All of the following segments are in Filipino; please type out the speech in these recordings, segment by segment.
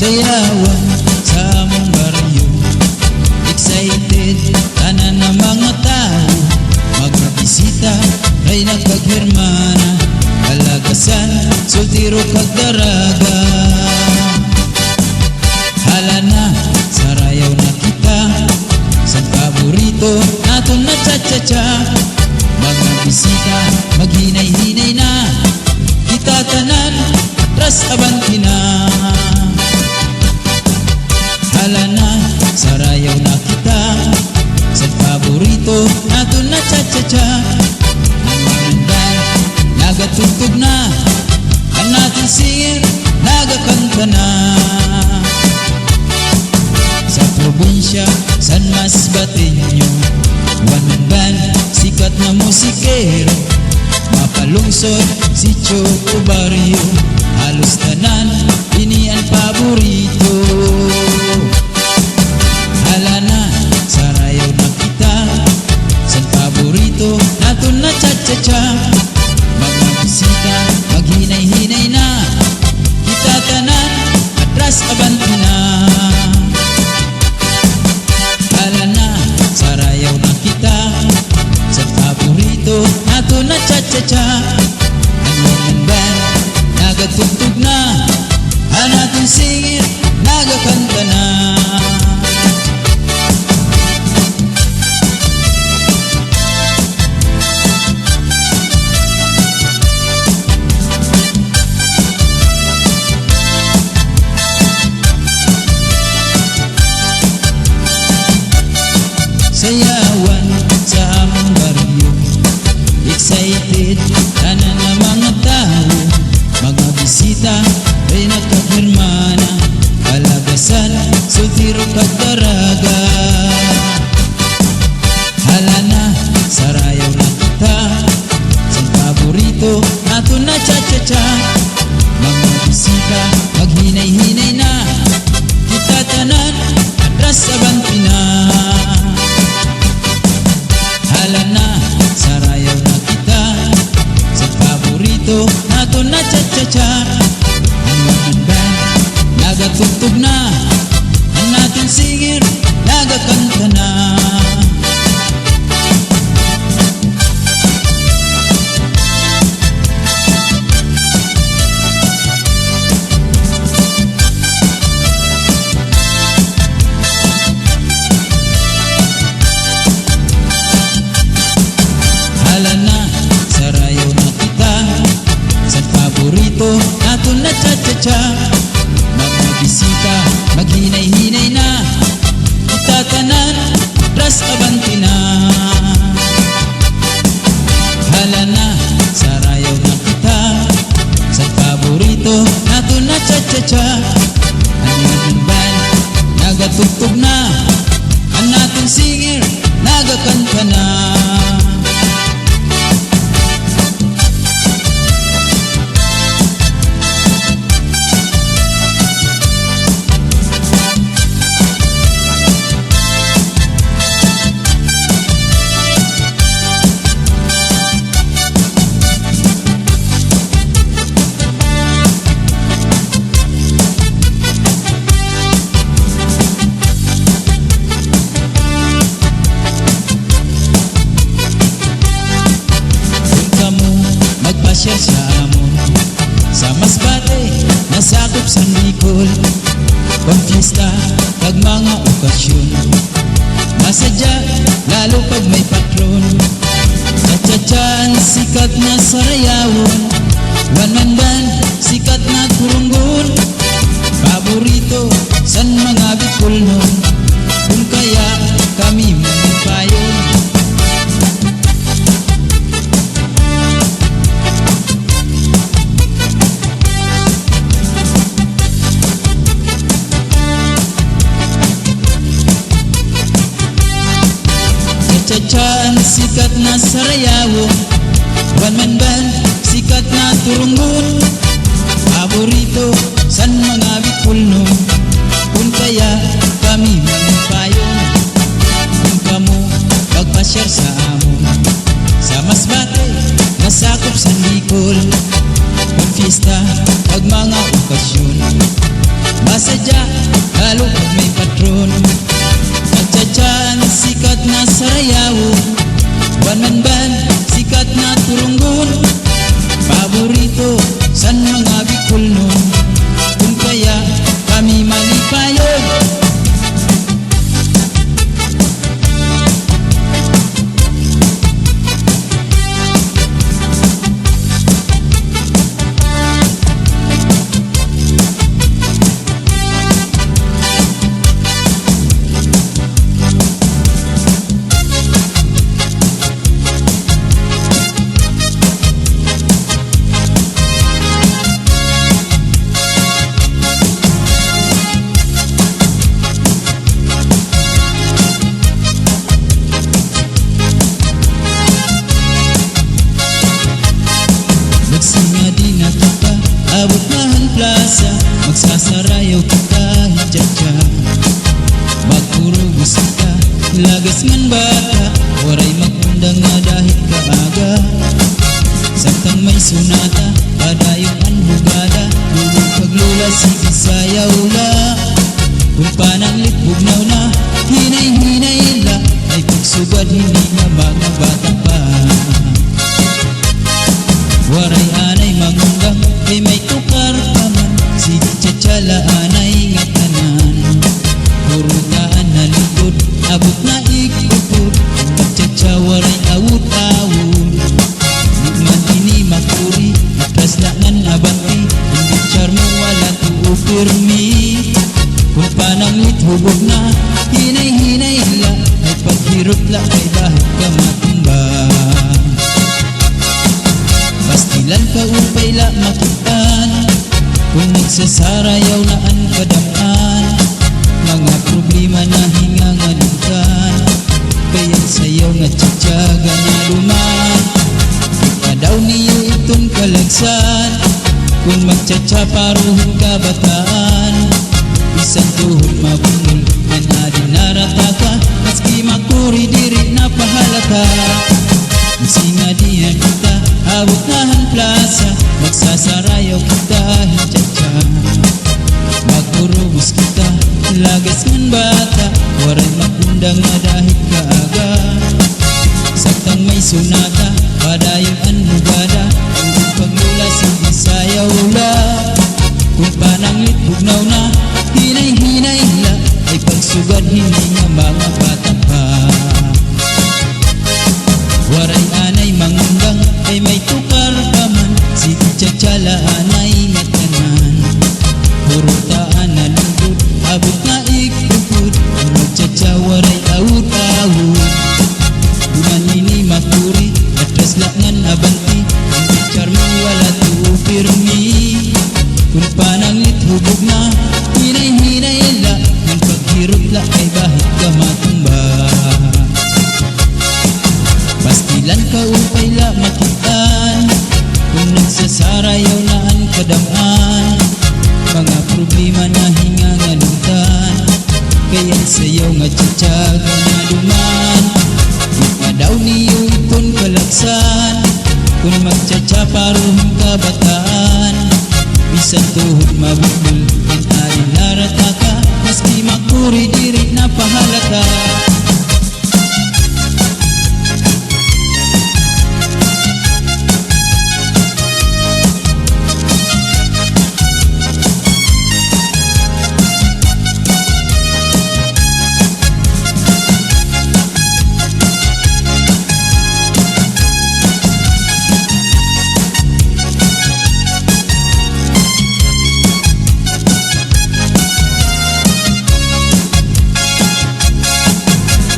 sayawan sa among baryo. Excited tanan na mga tao, magbisita ray nagpaghirmana, kalagasan sultiro kag daraga. Hala na sarayaw na kita sa paborito naton na cha-cha-cha. Magbisita maghinay-hinay na kita tanan, atras abanti na. Hala na sarayaw na kita sa paborito naton na cha-cha-cha. Nagmamandal nagatugtog na ang natin singir, nagakanta na. Sa probinsya San Masbateño, one man sikat na musikero, mapalungsod si Choco Barrio, halos tanan ini ang paborito. Hala na sarayaw na kita sa paborito naton na cha-cha-cha. Magbisita maghinay-hinay na kita tanan, atras abanti na. Hala na sarayaw na kita sa paborito naton na cha-cha-cha. Ang band nagatugtog na ang ating singit, nagakanta na. Sayawan sa among baryo, excited tanan na mga tao, magbisita ray nagkahirmana, kalagasan sultiro kag daraga. Hala na sarayaw na kita sa paborito naton na cha-cha-cha. Magbisita maghinay-hinay na kita tanan, atras abanti na. Hala na sarayaw na kita sa paborito naton na cha-cha-cha. Ang band nagatugtog na ang natin singir, nagakanta na. Hala na sarayaw na kita sa paborito naton na cha-cha-cha. Magbisita maghinay-hinay na kita tanan, atras abanti na. Hala na sarayaw na kita sa paborito naton na cha-cha-cha. Ang band nagatugtog na ang nating singir, nagakanta na. Magpasyal sa amon sa Masbate, nasakop sa Bicol, pamfiesta kag mga okasyon, masadya lalo pag may patron. Cha-cha-chan sikat na sarayawon, one man band sikat na turunggon, paborito san mga Bicolnon, kung kaya kami magpayon. Cha-chan sikat na sarayawon, one man band sikat na turunggon, paborito san mga Bicolnon, kung kaya kami magpayon. Kung kamo magpasyal sa amon sa Masbate, nasakop sa Bicol, pamfiesta kag mga okasyon, masadya lagas ngan bata, waray magundang nga dahil kaaga. Samtang may sunata, padayong anhugada, lulong paglula sige sayaw la. Kung pananglit bugnaw na, hinay-hinay la, ay pagsugad hindi na mga bata pa. Waray anay mangundang, kay may tukar pa man, sige tsatsala anay nga tanan. Purutaan na likod, abot na ikupod, pagtsatsa waray awut-awut. Nukman ini makuri, atras langan abanti, hindi charmo wala tuo firmi. Kung pananglit hubog na, hinay-hinay la, ay paghirot la kay bahit ka matumba. Pastilan ka upay la makitaan, kung nagsasarayaw na ang kadamaan. Mga problema na hingangalintan, kaya't sayaw nga tsatsaga na duman. Daw niyo itong kalagsan, kung magtsatsa paruhong kabataan. Isang tuhod mabungol, yan adin narataka, maski makuri diri na pahalata. Singa diyan kita, abot nahan plaza, magsasarayaw kita hintsatsa. Magurubos kita, lagas ngan bata, waray makundang na dahil kaaga. Saktang may sunata, padayong anhugada, lulong paglula sige sayaw la. Kung pananglit bugnaw na, hinay-hinay la, ay pagsugad hindi nga mga bata pa. Waray anay mangundang, ay may tukar pa man, sige tsatsala anay nga tanan. Purutaan na lungkot, abot na ikupod, magtsatsa waray awut-awut. Duman ini makuri, atras langan abanti, hindi charmo wala tuo firmi. Kung pananglit hubog na, hinay-hinay la, ang paghirot la ay bahit ka matumba. Pastilan ka upay la makitaan, kung nagsasarayaw na ang kadamaan. Mga problema na hingangalintan, kaya't sayaw nga tsatsaga na duman. Daw niyo itong kalagsan, kung magtsatsa paruhong kabataan. Bisan tuhod mabukol, yan adin narataka, maski makuri diri na pahalata.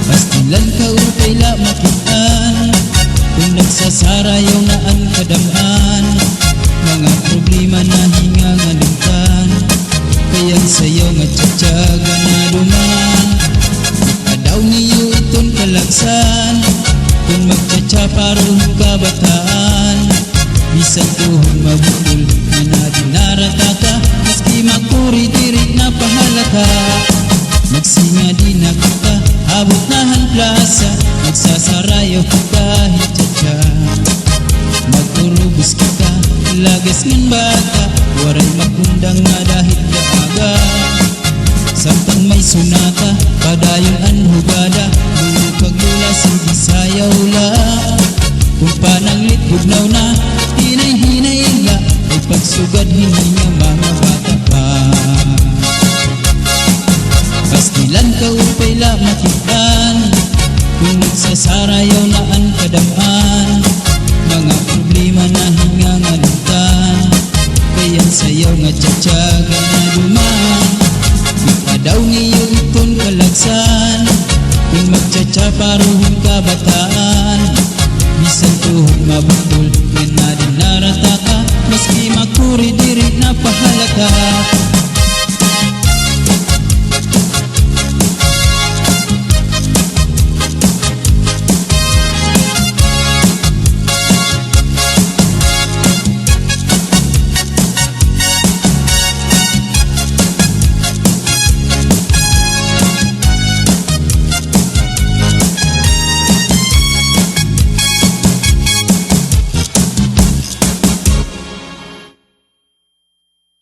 Pastilan ka upay la makitaan, kung nagsasarayaw na ang kadamaan. Mga problema na hingangalintan, kaya't sayaw nga tsatsaga na duman. Daw niyo itong kalagsan, kung magtsatsa paruhong kabataan. Bisan tuhod mabukol, yan adin narataka, maski makuri diri na pahalata. Magsinga di na kita, abot nahan plaza, magsasarayaw kita hintsatsa. Magurubos kita, lagas ngan bata, waray makundang nga dahil kaaga. Samtang may sunata, padayong anhugada, lulong paglula sige sayaw la. Kung pananglit bugnaw na, hinay-hinay la, ay pagsugad hindi nga mga bata pa. Pastilan ka upay la makitaan, kung nagsasarayaw na ang kadamaan. Mga problema na hingangalintan, kaya't sayaw nga tsatsaga na duman. Daw niyo itong kalagsan, kung magtsatsa paruhong kabataan. Bisan tuhod mabukol, yan adin narataka, maski makuri diri na pahalata.